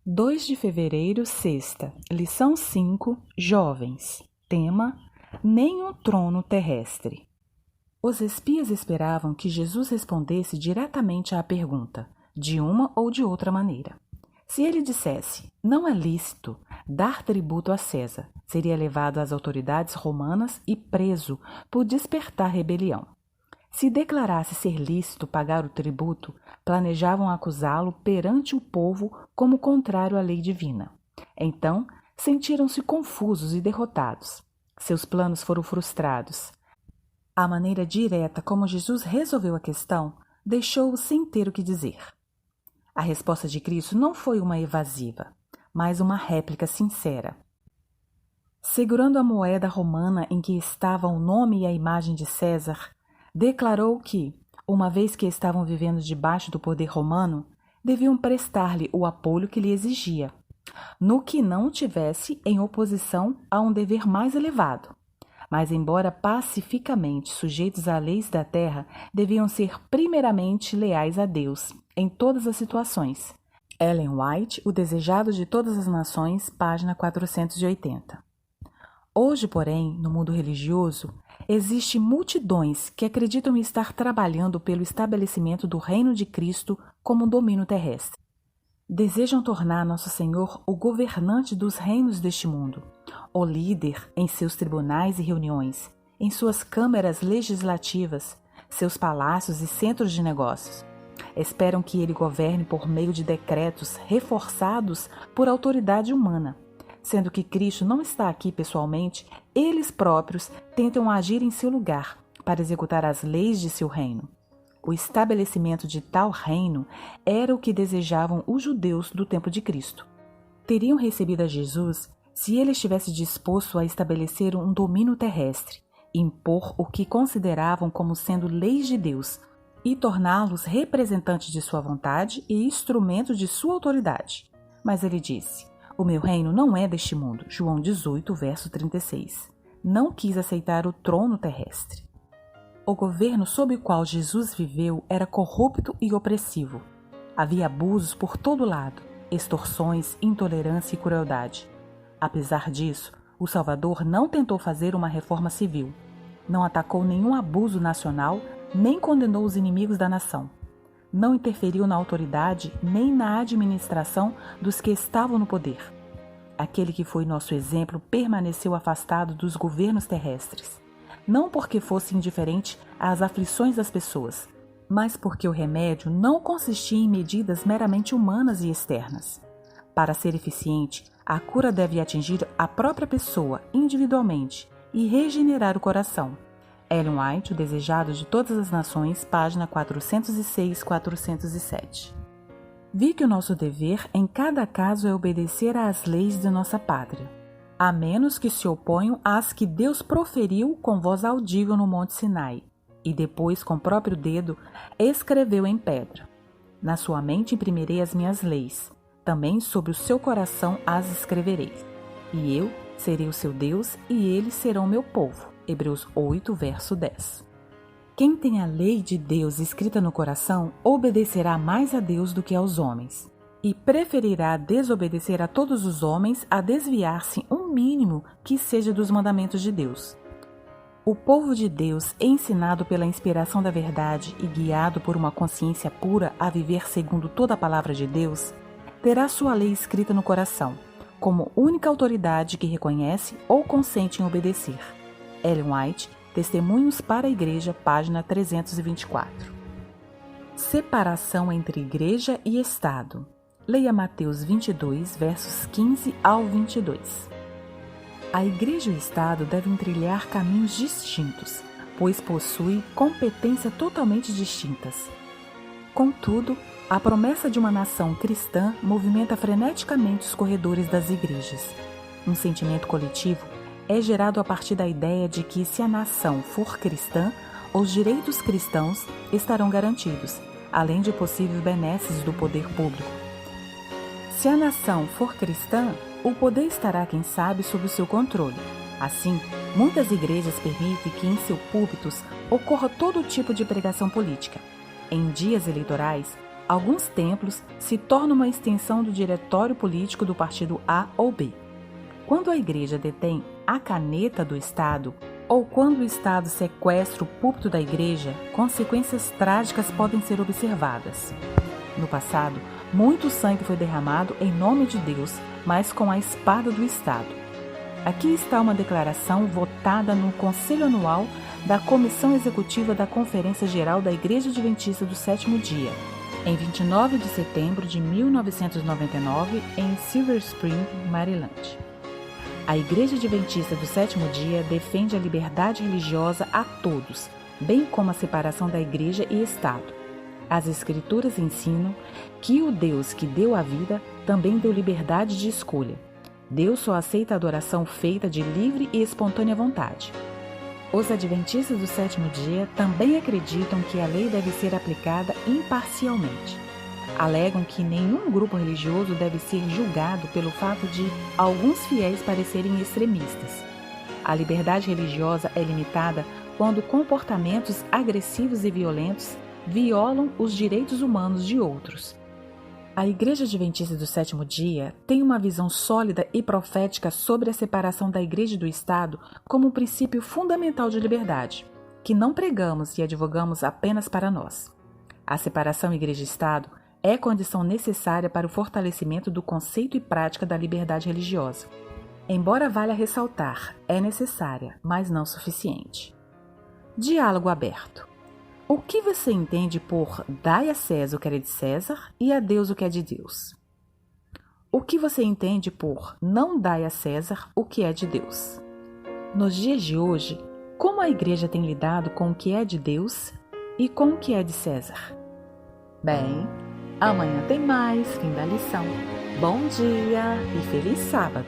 2 de fevereiro, sexta, lição 5, Jovens. Tema: Nenhum trono terrestre. Os espias esperavam que Jesus respondesse diretamente à pergunta, de uma ou de outra maneira. Se ele dissesse, não é lícito dar tributo a César, seria levado às autoridades romanas e preso por despertar rebelião. Se declarasse ser lícito pagar o tributo, planejavam acusá-lo perante o povo como contrário à lei divina. Então, sentiram-se confusos e derrotados. Seus planos foram frustrados. A maneira direta como Jesus resolveu a questão deixou-os sem ter o que dizer. A resposta de Cristo não foi uma evasiva, mas uma réplica sincera. Segurando a moeda romana em que estavam o nome e a imagem de César, declarou que, uma vez que estavam vivendo debaixo do poder romano, deviam prestar-lhe o apoio que lhe exigia, no que não tivesse em oposição a um dever mais elevado. Mas, embora pacificamente sujeitos às leis da terra, deviam ser primeiramente leais a Deus, em todas as situações. Ellen White, O Desejado de Todas as Nações, página 480. Hoje, porém, no mundo religioso, existem multidões que acreditam estar trabalhando pelo estabelecimento do reino de Cristo como domínio terrestre. Desejam tornar Nosso Senhor o governante dos reinos deste mundo, o líder em seus tribunais e reuniões, em suas câmaras legislativas, seus palácios e centros de negócios. Esperam que ele governe por meio de decretos reforçados por autoridade humana. Sendo que Cristo não está aqui pessoalmente, eles próprios tentam agir em seu lugar para executar as leis de seu reino. O estabelecimento de tal reino era o que desejavam os judeus do tempo de Cristo. Teriam recebido a Jesus se ele estivesse disposto a estabelecer um domínio terrestre, impor o que consideravam como sendo leis de Deus e torná-los representantes de sua vontade e instrumentos de sua autoridade. Mas ele disse: o meu reino não é deste mundo. João 18, verso 36. Não quis aceitar o trono terrestre. O governo sob o qual Jesus viveu era corrupto e opressivo. Havia abusos por todo lado, extorsões, intolerância e crueldade. Apesar disso, o Salvador não tentou fazer uma reforma civil. Não atacou nenhum abuso nacional, nem condenou os inimigos da nação. Não interferiu na autoridade nem na administração dos que estavam no poder. Aquele que foi nosso exemplo permaneceu afastado dos governos terrestres, não porque fosse indiferente às aflições das pessoas, mas porque o remédio não consistia em medidas meramente humanas e externas. Para ser eficiente, a cura deve atingir a própria pessoa individualmente e regenerar o coração. Ellen White, O Desejado de Todas as Nações, página 406-407. Vi que o nosso dever em cada caso é obedecer às leis de nossa pátria, a menos que se oponham às que Deus proferiu com voz audível no Monte Sinai, e depois com o próprio dedo escreveu em pedra. Na sua mente imprimirei as minhas leis, também sobre o seu coração as escreverei. E eu serei o seu Deus, e eles serão o meu povo. Hebreus 8, verso 10. Quem tem a lei de Deus escrita no coração obedecerá mais a Deus do que aos homens, e preferirá desobedecer a todos os homens a desviar-se um mínimo que seja dos mandamentos de Deus. O povo de Deus, ensinado pela inspiração da verdade e guiado por uma consciência pura a viver segundo toda a palavra de Deus, terá sua lei escrita no coração, como única autoridade que reconhece ou consente em obedecer. Ellen White, Testemunhos para a Igreja, página 324. Separação entre Igreja e Estado. Leia Mateus 22, versos 15 ao 22. A Igreja e o Estado devem trilhar caminhos distintos, pois possuem competências totalmente distintas. Contudo, a promessa de uma nação cristã movimenta freneticamente os corredores das igrejas. Um sentimento coletivo é gerado a partir da ideia de que, se a nação for cristã, os direitos cristãos estarão garantidos, além de possíveis benesses do poder público. Se a nação for cristã, o poder estará, quem sabe, sob o seu controle. Assim, muitas igrejas permitem que em seus púlpitos ocorra todo tipo de pregação política. Em dias eleitorais, Alguns templos se tornam uma extensão do diretório político do partido A ou B. Quando a igreja detém a caneta do Estado, ou quando o Estado sequestra o púlpito da igreja, consequências trágicas podem ser observadas. No passado, muito sangue foi derramado em nome de Deus, mas com a espada do Estado. Aqui está uma declaração votada no Conselho Anual da Comissão Executiva da Conferência Geral da Igreja Adventista do Sétimo Dia, em 29 de setembro de 1999, em Silver Spring, Maryland. A Igreja Adventista do Sétimo Dia defende a liberdade religiosa a todos, bem como a separação da Igreja e Estado. As Escrituras ensinam que o Deus que deu a vida também deu liberdade de escolha. Deus só aceita a adoração feita de livre e espontânea vontade. Os Adventistas do Sétimo Dia também acreditam que a lei deve ser aplicada imparcialmente. Alegam que nenhum grupo religioso deve ser julgado pelo fato de alguns fiéis parecerem extremistas. A liberdade religiosa é limitada quando comportamentos agressivos e violentos violam os direitos humanos de outros. A Igreja Adventista do Sétimo Dia tem uma visão sólida e profética sobre a separação da Igreja e do Estado como um princípio fundamental de liberdade, que não pregamos e advogamos apenas para nós. A separação Igreja-Estado é condição necessária para o fortalecimento do conceito e prática da liberdade religiosa. Embora valha ressaltar, é necessária, mas não suficiente. Diálogo aberto. O que você entende por dai a César o que é de César e a Deus o que é de Deus? O que você entende por não dai a César o que é de Deus? Nos dias de hoje, como a igreja tem lidado com o que é de Deus e com o que é de César? Bem, amanhã tem mais, fim da lição. Bom dia e feliz sábado!